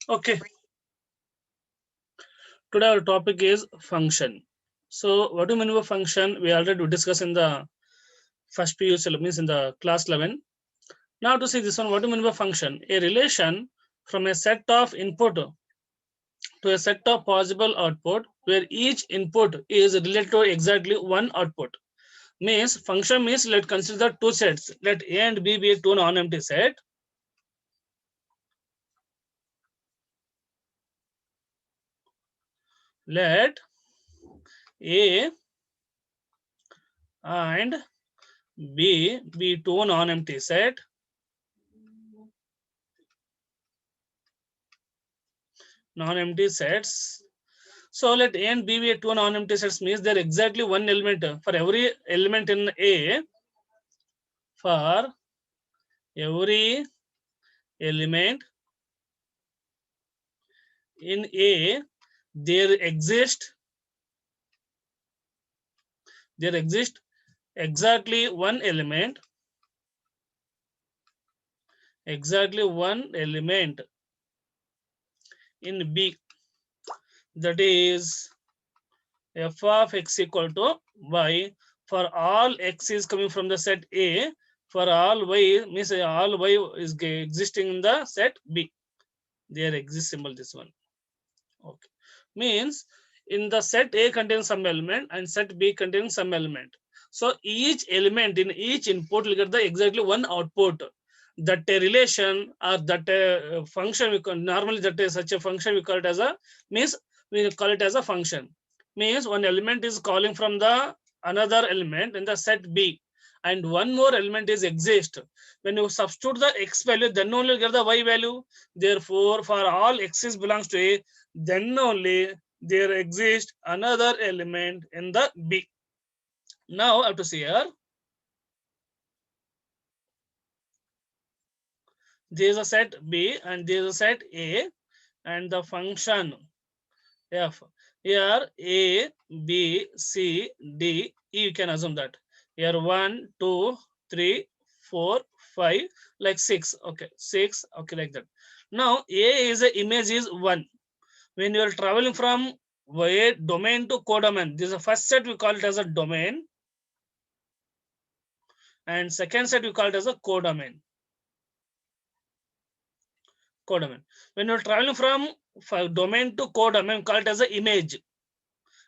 Okay, today our topic is function. So, what do you mean by function? We already discussed in the first PU syllabus, means in the class 11. Now, to see this one, what do you mean by function? A relation from a set of input to a set of possible output where each input is related to exactly one output. Means function means let consider two sets. Let A and B be two non-empty set. Let A and B be two non-empty set. Non-empty sets. So let A and B be two non-empty sets means there exactly one element for every element in A. For every element in A, there exists exactly one element in B, that is f of x equal to y for all x is coming from the set A, for all y means all y is existing in the set B. There exists symbol this one. Okay, means in the set A contains some element and set B contains some element. So each element in each input will get the exactly one output. That a relation or that a function we call normally that is such a function we call it as a means we call it as a function. Means one element is calling from the another element in the set B and one more element is exist. When you substitute the x value, then only you get the y value. Therefore, for all x's belongs to A, then only there exists another element in the B. Now I have to see here. There is a set B and there is a set A and the function f. Here A, B, C, D, E you can assume that. Here 1, 2, 3, 4, 5, like 6. Okay, 6. Okay, like that. Now A is a image is 1. When you are traveling from a domain to codomain, this is the first set we call it as a domain and second set we call it as a codomain. When you're traveling from domain to codomain, call it as an image.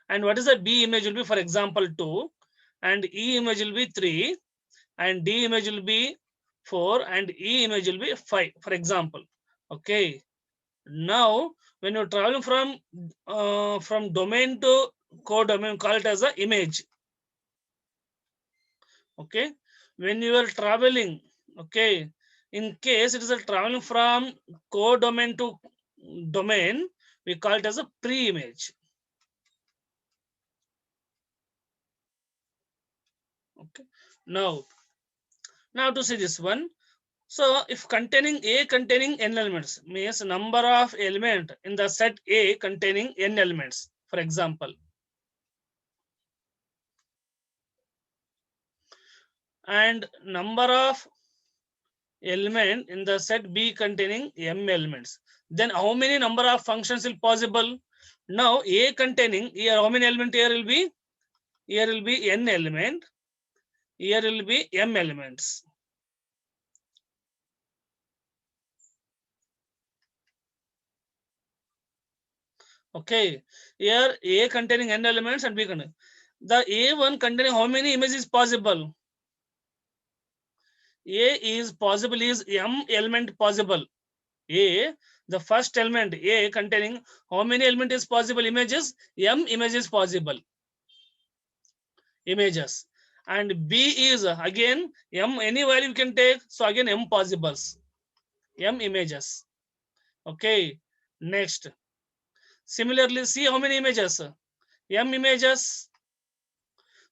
And what is the B image will be, for example, 2 and E image will be 3 and D image will be 4 and E image will be 5, for example. Okay. Now, when you're traveling from domain to codomain, call it as an image. Okay, when you are traveling, okay, in case it is a traveling from codomain to domain, we call it as a pre-image. Okay, now to see this one. So if containing A containing n elements means number of element in the set A containing n elements, for example, and number of element in the set B containing m elements, then how many number of functions will possible? Now A containing here how many element here will be? Here will be n element, here will be m elements. Okay, here A containing n elements and B containing. The A1 containing how many images possible? A is possible is m element possible. A, the first element A containing how many element is possible images? M images possible. Images. And B is again M any value you can take. So again M possibles. M images. Okay. Next. Similarly, see how many images? M images.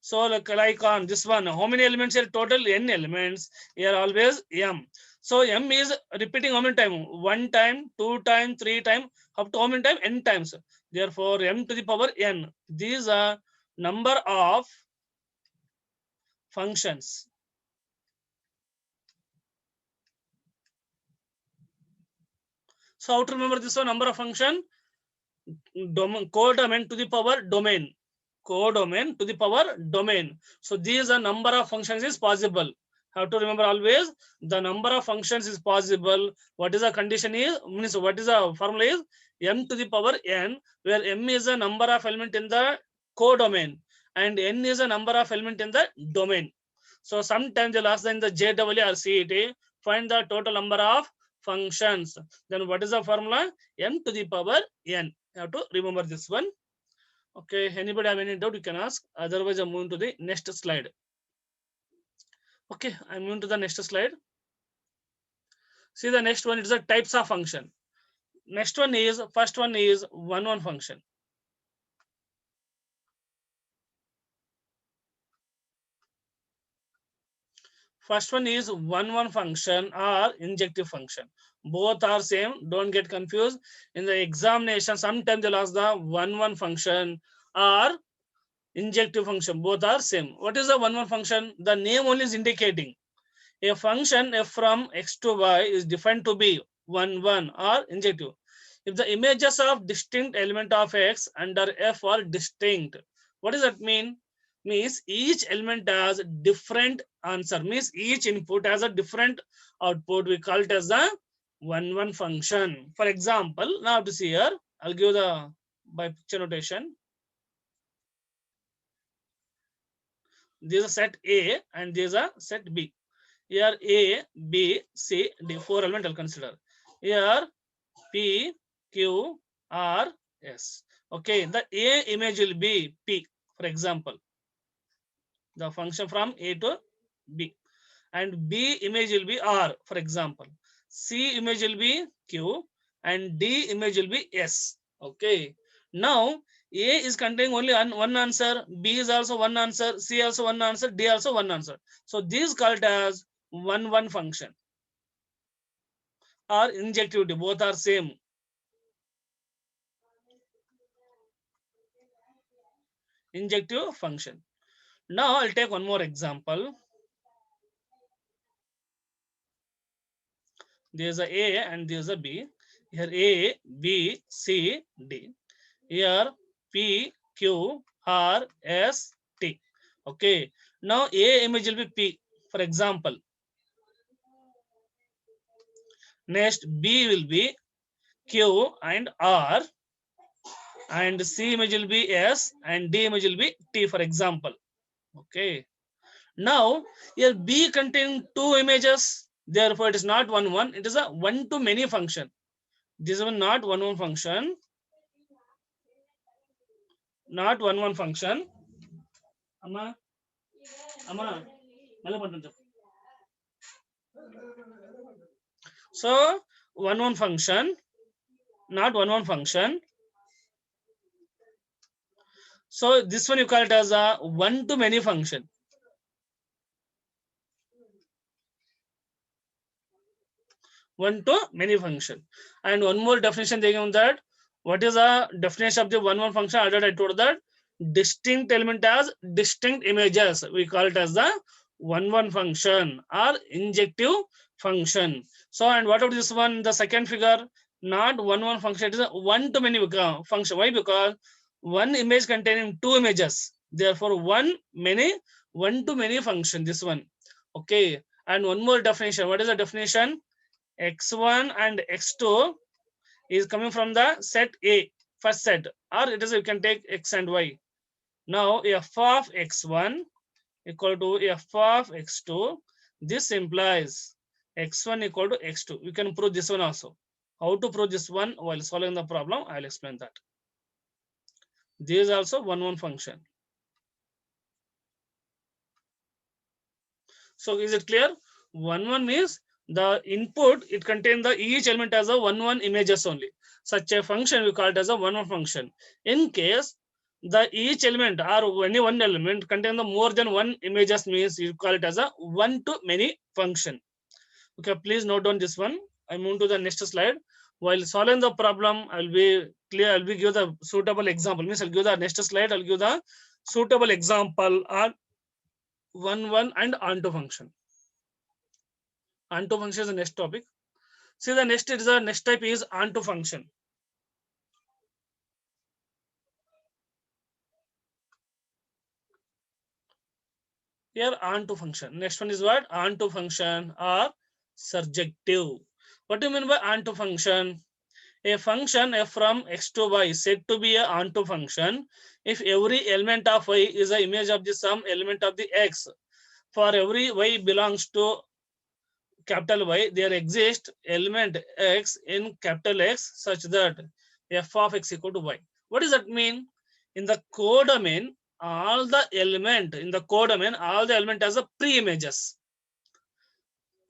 So like on this one, how many elements are total? N elements. Here always M. So M is repeating how many time? 1 time, 2 time, 3 time, up to how many time? N times. Therefore, M to the power N. These are number of functions. So how to remember this one? Number of function, codomain to the power domain, codomain to the power domain. So these are number of functions is possible. Have to remember always the number of functions is possible. What is the condition is, means what is the formula is m to the power n, where m is a number of element in the codomain and n is a number of element in the domain. So sometimes they'll ask in the JEE or CET, find the total number of functions. Then what is the formula? M to the power n. You have to remember this one. Okay, anybody have any doubt, you can ask. Otherwise, I'm moving to the next slide. Okay, I'm moving to the next slide. See the next one, it is the types of function. Next one is, first one is one function. First one is one function or injective function. Both are same. Don't get confused. In the examination, sometimes they'll ask the one function or injective function. Both are same. What is the one function? The name only is indicating a function f from x to y is defined to be one or injective if the images of distinct element of x under f are distinct. What does that mean? Means each element has different answer, means each input has a different output. We call it as the one function. For example, now to see here, I'll give the by picture notation. This is a set A and this is a set B. Here A, B, C, D, 4 element I'll consider. Here P, Q, R, S. Okay, the A image will be P, for example. The function from A to B. And B image will be R, for example. C image will be Q and D image will be S. Okay. Now A is containing only one answer, B is also one answer, C also one answer, D also one answer. So this is called as one function or injectivity. Both are same. Injective function. Now I'll take one more example. There's a A and there's a B. Here A, B, C, D. Here P, Q, R, S, T. Okay. Now A image will be P, for example. Next B will be Q and R. And C image will be S and D image will be T, for example. Okay. Now here B contains two images. Therefore, it is not one. It is a one to many function. This one not one function. Not one function. Amma, so one function, not one function. So this one you call it as a one to many function. One to many function. And one more definition they give that. What is the definition of the one function? Already I told that distinct element as distinct images. We call it as the one function or injective function. So and what about this one? The second figure, not one function. It is a one to many function. Why? Because one image containing two images. Therefore, one to many function. This one. Okay. And one more definition. What is the definition? X1 and X2 is coming from the set A, first set, or it is you can take X and Y. Now f of X1 equal to f of X2. This implies X1 equal to X2. We can prove this one also. How to prove this one while solving the problem? I will explain that. This is also one function. So is it clear? One means the input, it contains the each element as a one images only. Such a function we call it as a one function. In case the each element or any one element contain the more than one images, means you call it as a one to many function. Okay, please note down this one. I move to the next slide. While solving the problem, I will be clear. I will give the suitable example. Means I'll give the next slide. I'll give the suitable example on one and onto function. Onto function is the next topic. See the next is the next type is onto function. Here onto function. Next one is what? Onto function or surjective. What do you mean by onto function? A function f from x to y is said to be a onto function if every element of y is an image of the sum element of the x. For every y belongs to capital Y, there exists element x in capital X such that f of x equal to y. What does that mean? In the codomain, all the element has a pre-images.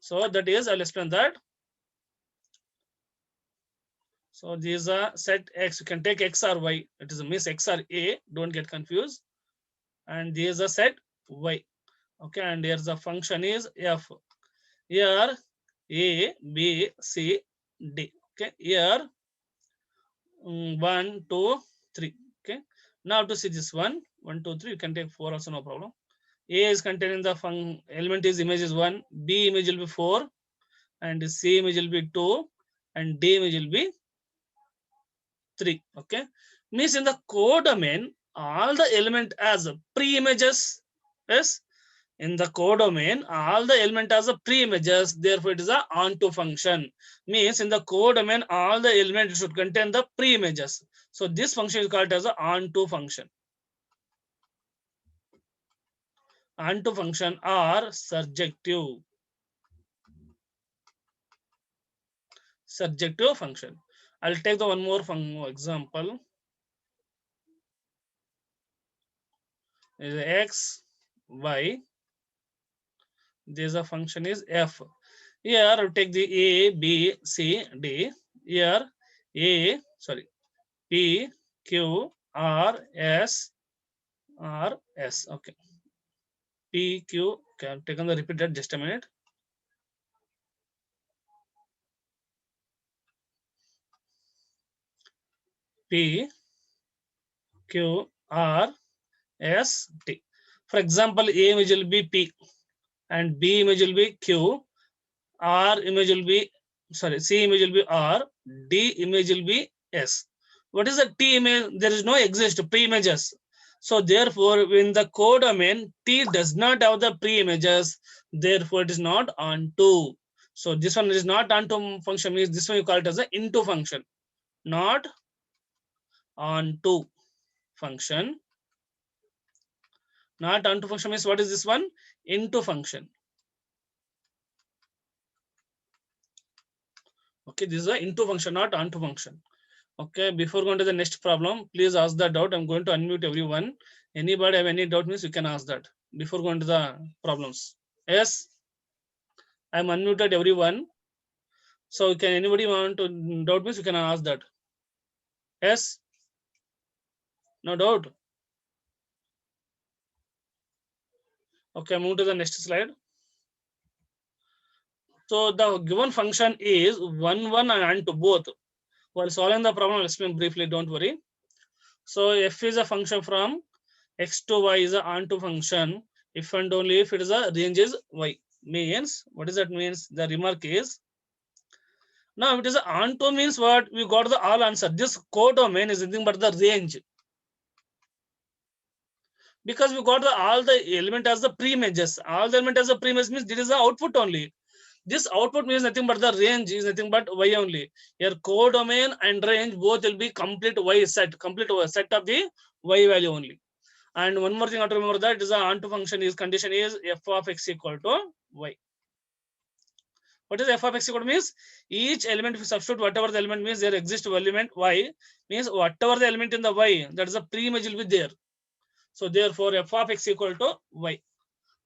So that is, I'll explain that. So these are set x. You can take x or y. It is a miss x or a. Don't get confused. And these are set y. Okay, and here's the function is f. Here a, B, C, D. Okay, here 1, 2, 3. Okay, now to see this 1, 1, 2, 3. You can take 4 also, no problem. A is contained in the element is image is 1, B image will be 4, and C image will be 2, and D image will be 3. Okay, means in the codomain, all the element as pre-images. Yes, in the codomain, all the element has a pre-images, therefore it is a onto function. Means in the codomain, all the elements should contain the pre-images. So this function is called as a onto function. Onto function or surjective. Surjective function. I'll take the one more example. Is x, y. This a function is f. Here I'll take the a, b, c, d. Here p, q, r, s, r, s. Okay. p, q. Okay, I've taken the repeated. Just a minute. p, q, r, s, t. For example, a image will be p, and b image will be q, r image will be c image will be r, d image will be s. What is the t image? There is no exist pre-images. So therefore, in the codomain, t does not have the pre-images. Therefore, it is not onto. So this one is not onto function. Means this one you call it as an into function, not onto function. Not onto function means what is this one? Into function. Okay, this is an into function, not onto function. Okay, before going to the next problem, please ask the doubt. I'm going to unmute everyone. Anybody have any doubt means you can ask that before going to the problems. Yes, I'm unmuted everyone. So can anybody want to doubt means you can ask that. Yes, no doubt. Okay, move to the next slide. So the given function is 1, 1 and 2 both. While solving the problem, I'll explain briefly, don't worry. So f is a function from x to y is an onto function if and only if it is a range is y. Means what does that means? The remark is now it is a onto means what we got the all answer. This codomain is nothing but the range because we got the all the element as the pre-images. All the element as the pre-image means this is the output only. This output means nothing but the range is nothing but y only. Here codomain and range both will be complete y set, complete set of the y value only. And one more thing I have to remember that is the onto function is condition is f of x equal to y. What is f of x equal to means? Each element if you substitute whatever the element means there exists element y means whatever the element in the y that is a pre-image will be there. So therefore f of x equal to y.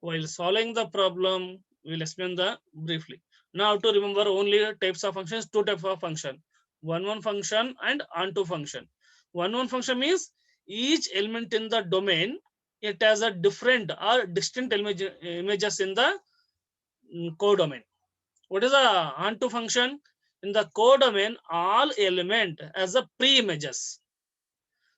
While solving the problem, we will explain the briefly. Now to remember only types of functions, two types of function. One function and onto function. One function means each element in the domain, it has a different or distinct images in the codomain. What is the onto function? In the codomain, all element as a pre-images.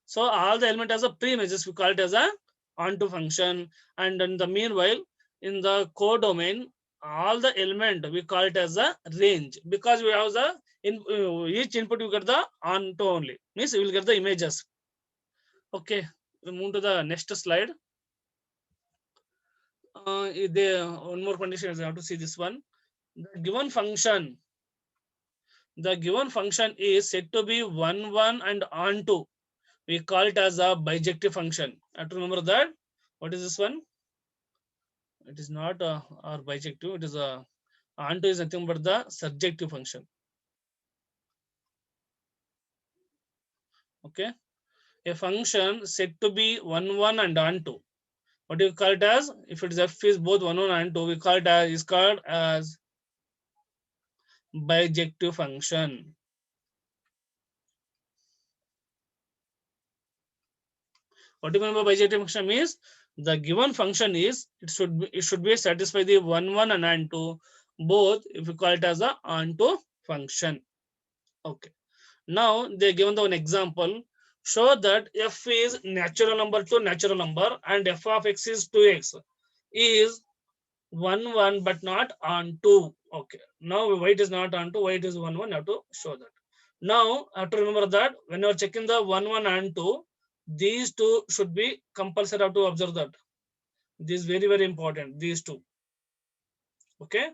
So all the element as a pre-images, we call it as a onto function. And in the meanwhile, in the codomain, all the element we call it as a range, because we have the each input you get the onto only, means you will get the images. Okay, we move to the next slide. One more condition is, I have to see this one. The given function is said to be 1 1 and onto, we call it as a bijective function. I have to remember that. What is this one? It is not our bijective, it is a onto is nothing but the surjective function. Okay, a function said to be 1 1 and onto, what do you call it as? If it is f is both 1 1 and 2, we call it as, is called as bijective function. What do you mean by bijective function? Means the given function is, it should be satisfy the 1 1 and onto both, if you call it as a onto function. Okay, now they given the one example. Show that f is natural number to natural number and f of x is 2x is 1 1 but not onto. Okay, now why it is not onto, why it is 1 1, have to show that. Now I have to remember that when you are checking the 1 1 and 2, these two should be compulsory, have to observe that. This is very, very important, these two. Okay,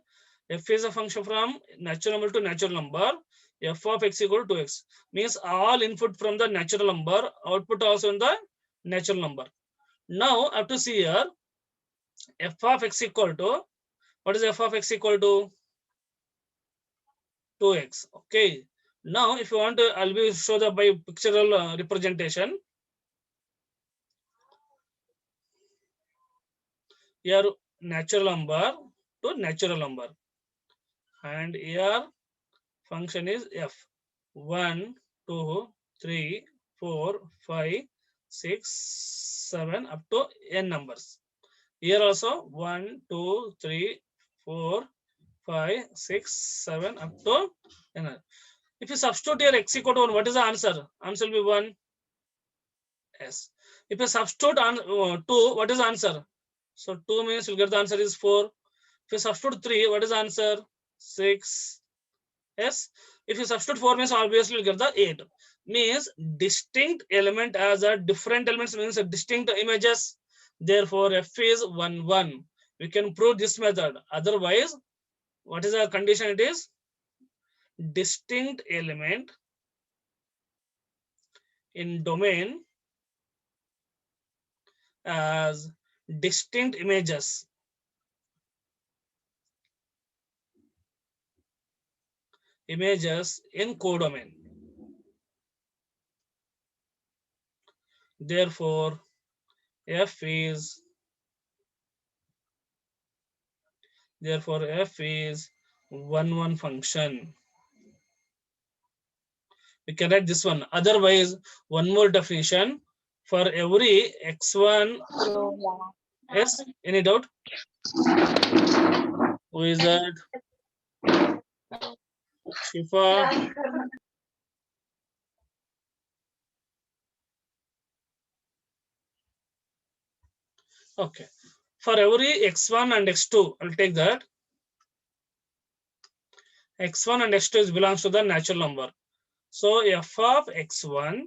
f is a function from natural number to natural number. F of x equal to 2x means all input from the natural number, output also in the natural number. Now I have to see here f of x equal to, what is f of x equal to? 2x. Okay, now if you want to, I'll be show the by pictorial representation. Here natural number to natural number, and here function is f 1 2 3 4 5 6 7 up to n numbers. Here also 1 2 3 4 5 6 7 up to n. If you substitute here x equal to 1, what is the answer? Answer will be 1. Yes. If you substitute on 2, what is the answer? So 2 means you'll get the answer is 4. If you substitute 3, what is the answer? 6. Yes. If you substitute 4 means obviously you'll get the 8. Means distinct element as a different elements means a distinct images. Therefore, f is 1 1. We can prove this method. Otherwise, what is the condition? It is distinct element in domain as distinct images. Images in codomain. Therefore, f is 1 1 function. We can write this one. Otherwise, one more definition. For every x1, yes, any doubt? Who is that? Shifa. Okay. For every x1 and x2, I'll take that. X1 and x2 belongs to the natural number. So f of x1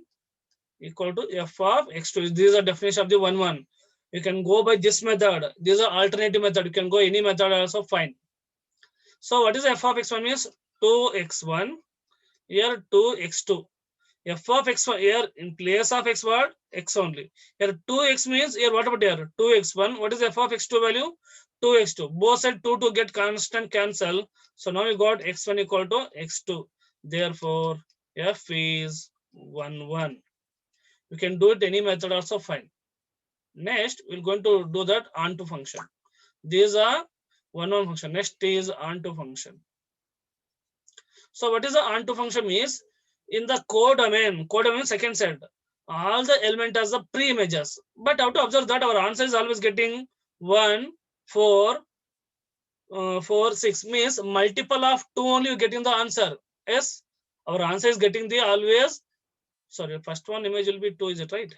equal to f of x2. This is a definition of the 1 1. You can go by this method. This is an alternative method. You can go any method also fine. So what is f of x1 means? 2x1. Here 2x2. F of x1 here in place of x word x only. Here 2x means here what about here 2x1. What is f of x2 value? 2x2. Both side 2 get constant cancel. So now we got x1 equal to x2. Therefore f is 1 1. You can do it any method also fine. Next we're going to do that onto function. These are 1 1 function. Next is onto function. So what is the onto function means? In the codomain second set, all the element as the pre-images. But how to observe that our answer is always getting 1, 4, 4, 6 means multiple of 2 only you getting the answer. Yes, our answer is getting the always, sorry, first one image will be 2, is it right?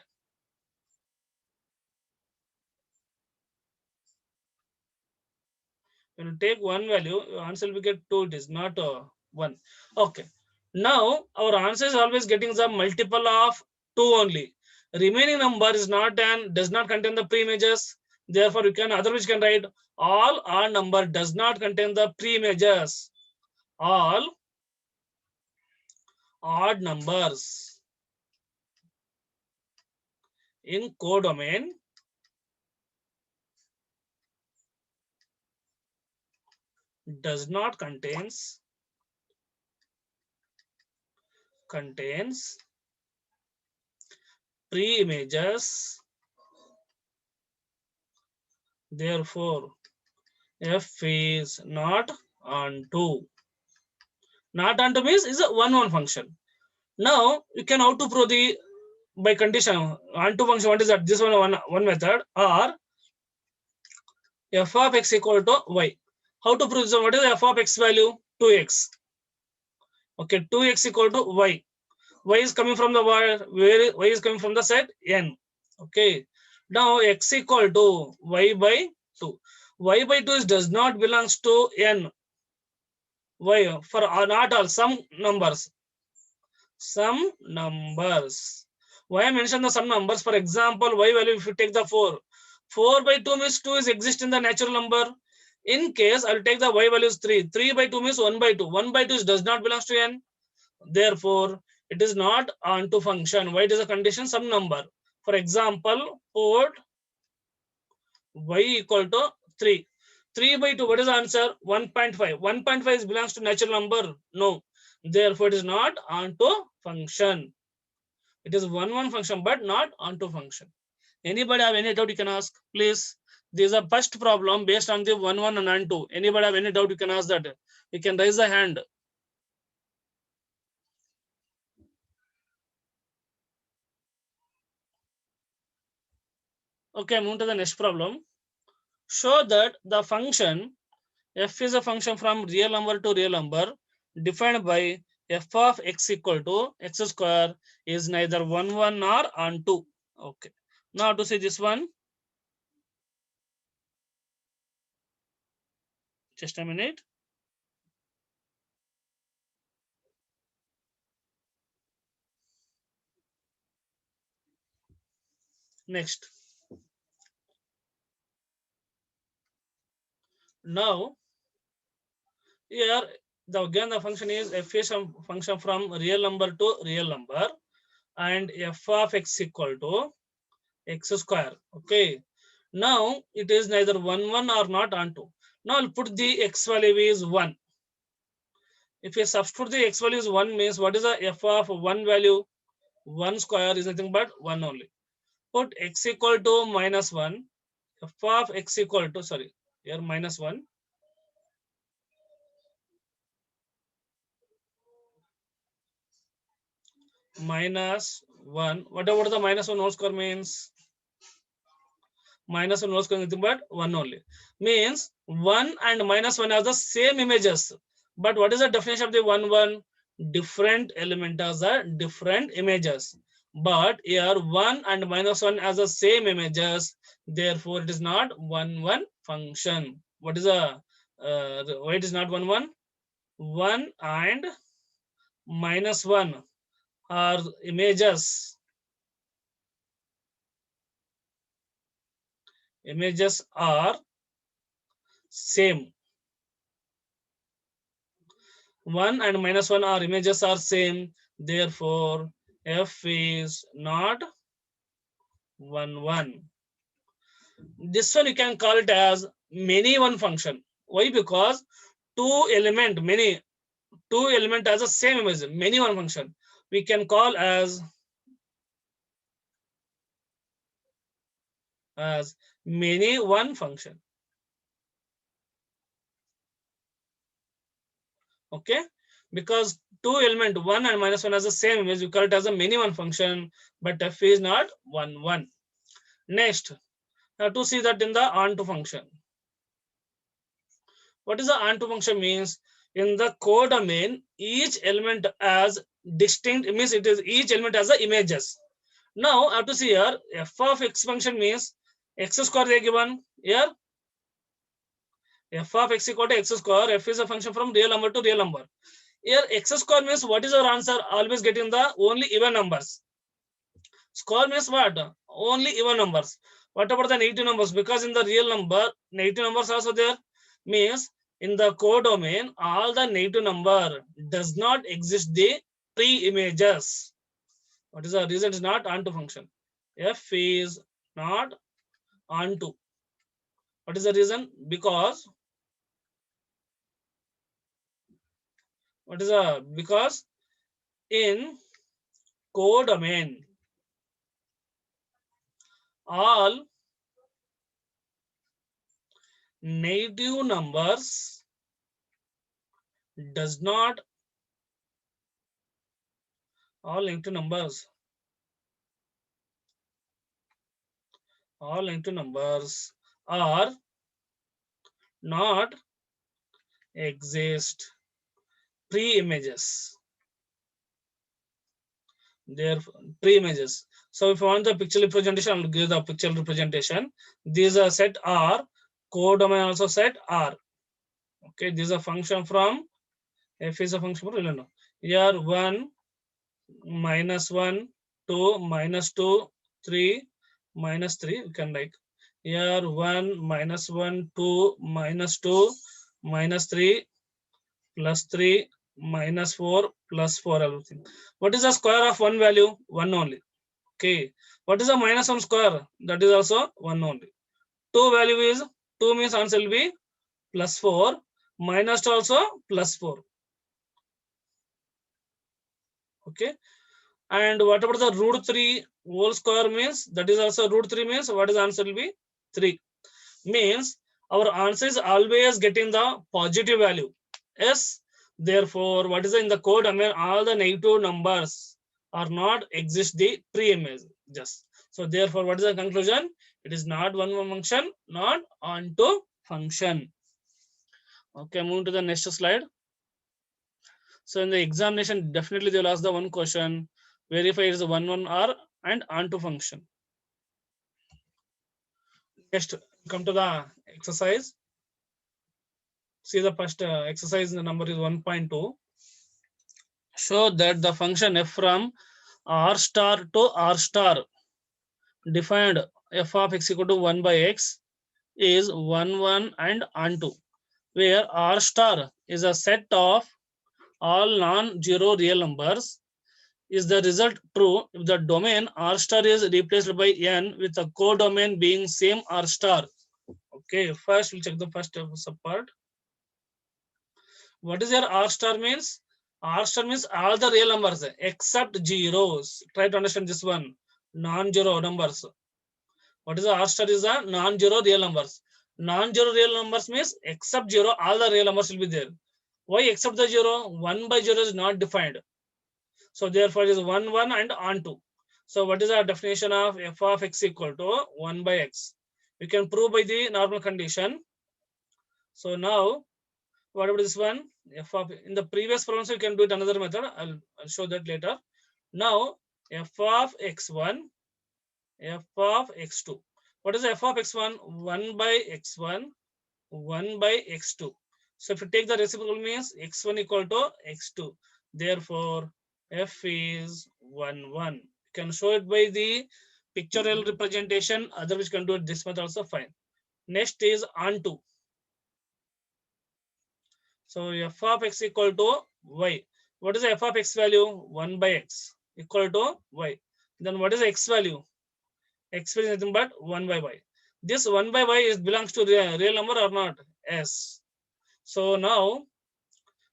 When you take one value, your answer will get 2. It is not 1. Okay. Now our answer is always getting the multiple of 2 only. Remaining number is not and does not contain the pre-images. Therefore, you can otherwise you can write all odd number does not contain the pre-images. All odd numbers in codomain does not contains pre-images. Therefore, F is not onto. Not onto means is a one function. Now you can how to prove the by condition onto function. What is that? This one method, or f of x equal to y. How to prove this? What is the f of x value? 2x. Okay, 2x equal to y. Y is coming from the where y is coming from the set n. Okay. Now x equal to y by 2. Y by 2 does not belongs to n. Why? For not all, some numbers. Some numbers. Why I mentioned the some numbers? For example, y value, if you take the 4, 4 by 2 means 2 is exist in the natural number. In case I'll take the y value is 3. 3 by 2 means 1 by 2. 1 by 2 does not belongs to n. Therefore, it is not onto function. Why it is a condition? Some number. For example, put y equal to 3. 3 by 2, what is the answer? 1.5. 1.5 belongs to natural number? No. Therefore, it is not onto function. It is one function, but not onto function. Anybody have any doubt you can ask? Please. This is a first problem based on the 1 and onto. Anybody have any doubt you can ask that? You can raise the hand. Okay, move to the next problem. Show that the function f is a function from real number to real number defined by f of x equal to x square is neither 1 nor onto. Okay. Now to see this one. Just a minute. Next. Now here again the function is f is a function from real number to real number and f of x equal to x square. Okay. Now it is neither 1 or not onto. Now I'll put the x value is 1. If you substitute the x value is 1 means what is the f of 1 value? 1 square is nothing but 1 only. Put x equal to minus 1. F of x equal to, sorry, here minus 1. Minus 1. Whatever the minus 1 whole square means? Minus 1 whole square is nothing but 1 only. Means 1 and minus 1 are the same images. But what is the definition of the 1? Different element as the different images. But here 1 and minus 1 as the same images. Therefore, it is not 1 function. What is the why it is not 1? 1 and minus 1 are images. Images are same. 1 and minus 1 are images are same. Therefore, f is not 1. This one you can call it as many one function. Why? Because two element as the same image, many one function. We can call as many one function. Okay, because two element 1 and minus 1 as the same image, you call it as a many one function, but f is not 1. Next, now to see that in the onto function. What is the onto function means? In the codomain, each element as distinct means it is each element as the images. Now I have to see here f of x function means x square they given here. f of x equal to x square. F is a function from real number to real number. Here x square means what is our answer? Always getting the only even numbers. Square means what? Only even numbers. What about the negative numbers? Because in the real number, negative numbers also there. Means in the codomain, all the negative number does not exist the pre-images. What is the reason? It is not onto function. F is not onto. What is the reason? Because what is the because in codomain all negative numbers does not all negative numbers are not exist pre-images. Their pre-images. So if you want the picture representation, I'll give the picture representation. These are set R, codomain also set R. Okay, this is a function from f is a function from real. Here 1, -1, 2, -2, 3, -3. You can write here 1, -1, 2, -2, -3, +3, -4, +4, everything. What is the square of one value? 1 only. Okay. What is the -1 square? That is also 1 only. 2 value is 2 means answer will be +4. -2 also +4. Okay. And what about the √3 whole square means? That is also √3 means what is the answer will be 3. Means our answer is always getting the positive value. Yes. Therefore, what is in the code? I mean, all the negative numbers are not exist the pre-images. So therefore, what is the conclusion? It is not one function, not onto function. Okay, move to the next slide. So in the examination, definitely they'll ask the one question, verify is the one R and onto function. Next, come to the exercise. See the first exercise, the number is 1.2. Show that the function f from r star to r star defined f of x equal to 1 by x is 1, 1 and onto, where r star is a set of all non-zero real numbers. Is the result true if the domain r star is replaced by n with a codomain being same r star? Okay, first we'll check the first subpart. What is your r star means? R star means all the real numbers except zeros. Try to understand this one. Non-zero numbers. What is the R star is the non-zero real numbers. Non-zero real numbers means except zero, all the real numbers will be there. Why except the zero? 1 by 0 is not defined. So therefore it is 1, 1 and onto. So what is our definition of f of x equal to 1 by x? We can prove by the normal condition. So now what about this one? F of in the previous problem, so you can do it another method. I'll show that later. Now f of x1, f of x2. What is f of x1? 1 by x1, 1 by x2. So if you take the reciprocal means x1 equal to x2. Therefore, f is 1, 1. You can show it by the pictorial representation. Otherwise, you can do it this method also fine. Next is onto. So f of x equal to y. What is the f of x value? 1 by x equal to y. Then what is the x value? X value is nothing but 1 by y. This 1 by y is belongs to real number or not? Yes. So now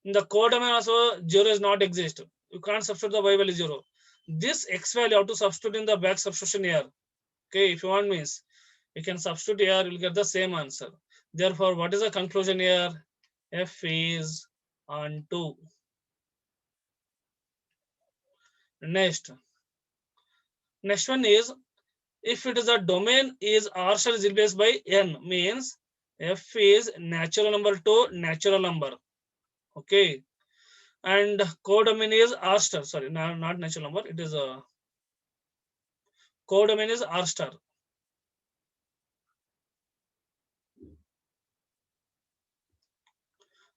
in the codomain also 0 is not exist. You can't substitute the y value 0. This x value have to substitute in the back substitution here. Okay, if you want means you can substitute here, you'll get the same answer. Therefore, what is the conclusion here? F is onto. Next one is if it is a domain is R star is replaced by n means f is natural number to natural number. Okay, and codomain is R star. Sorry, not natural number. It is a codomain is R star.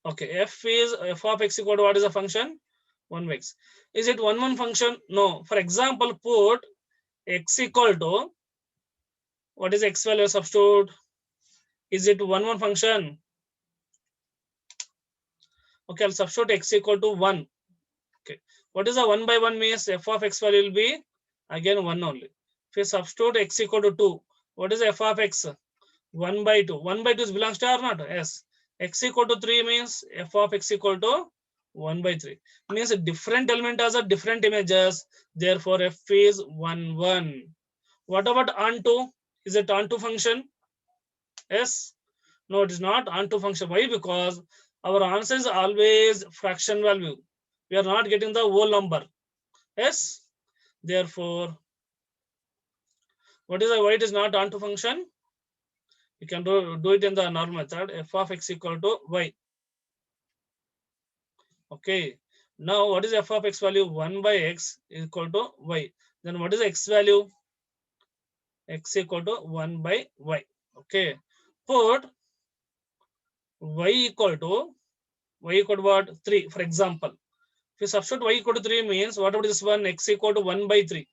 Okay, f of x equal to what is the function? 1 by x. Is it 1 function? No. For example, put x equal to, what is x value substitute? Is it 1 function? Okay, I'll substitute x equal to 1. Okay. What is the 1 by 1 means? F of x value will be again 1 only. If you substitute x equal to 2, what is f of x? 1 by 2. 1 by 2 belongs to or not? Yes. X equal to 3 means f of x equal to 1 by 3. Means a different element has a different images. Therefore, f is 1, 1. What about onto? Is it onto function? Yes. No, it is not onto function. Why? Because our answer is always fraction value. We are not getting the whole number. Yes. Therefore, what is why it is not onto function? You can do it in the normal method. F of x equal to y. Okay. Now, what is f of x value? 1 by x equal to y. Then what is x value? X equal to 1 by y. Okay. Put y equal to what? 3, for example. If you substitute y equal to 3 means, what about this one? X equal to 1 by 3.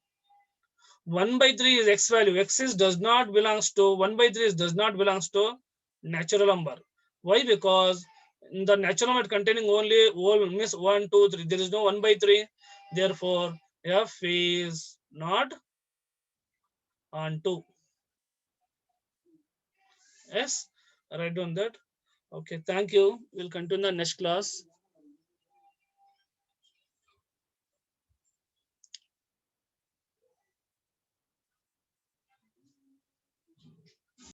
1 by 3 is x value. X is does not belongs to 1 by 3 is does not belongs to natural number. Why? Because in the natural number containing only whole means 1, 2, 3. There is no 1 by 3. Therefore, f is not on 2. Yes, write down that. Okay, thank you. We'll continue the next class.